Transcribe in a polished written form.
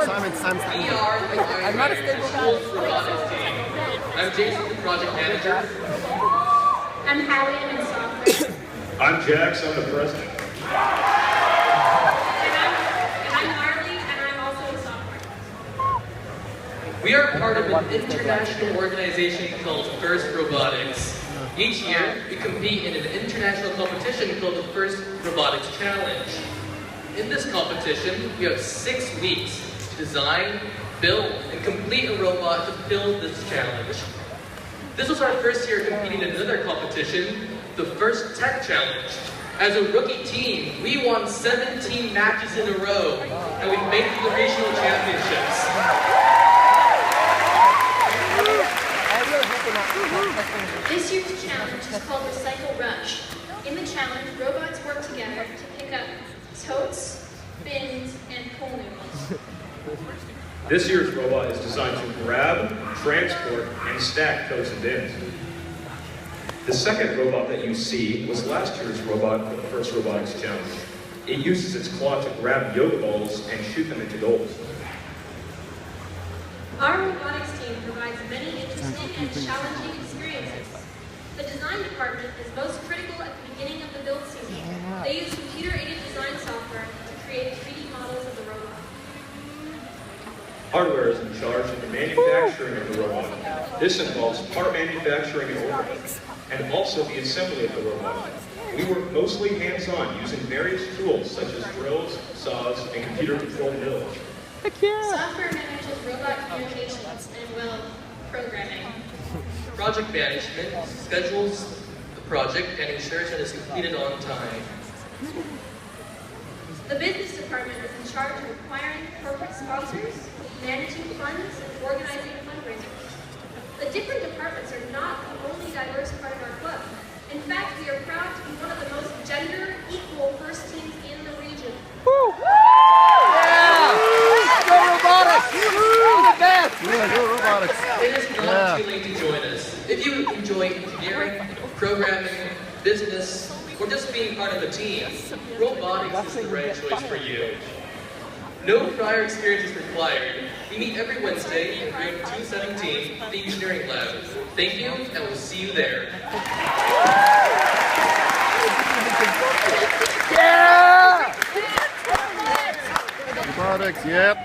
I'm not a stable guy. I'm Jason, the project manager. I'm Hallie, I'm in software. I'm Jax, I'm the president. And I'm Marley, and I'm also in software. We are part of an international organization called First Robotics. Each year, we compete in an international competition called the First Robotics Challenge. In this competition, we have 6 weeks to design, build, and complete a robot to fill this challenge. This was our first year competing in another competition, the First Tech Challenge. As a rookie team, we won 17 matches in a row, and we made it to the regional championships. This year's challenge is called Recycle Rush. In the challenge, robots work together to pick up totes, bins, and pool noodles. This year's robot is designed to grab, transport, and stack totes and bins. The second robot that you see was last year's robot for the First Robotics Challenge. It uses its claw to grab yoke balls and shoot them into goals. Our robotics team provides many interesting and challenging experiences. The design department is most critical at the beginning of the build season. They use computer-aided design software to create 3D models of the robot. Hardware is in charge of the manufacturing of the robot. This involves part manufacturing and ordering, and also the assembly of the robot. We work mostly hands-on using various tools such as drills, saws, and computer-controlled mills. Software manages robot communications and, well, programming. Project management schedules the project and ensures that it's completed on time. The business department is in charge of acquiring corporate sponsors, managing funds, and organizing fundraisers. The different departments are not the only diverse part of our club. In fact, we are proud to be one of the most gender-equal first teams in the region. Woo! Go robotics! We're the best! Go robotics! It is not too late to join us. If you enjoy engineering, programming, business, or just being part of a team, robotics is the right choice for you. No prior experience is required. We meet every Wednesday in room 217, the engineering lab. Thank you, and we'll see you there. Yeah! Robotics, yep.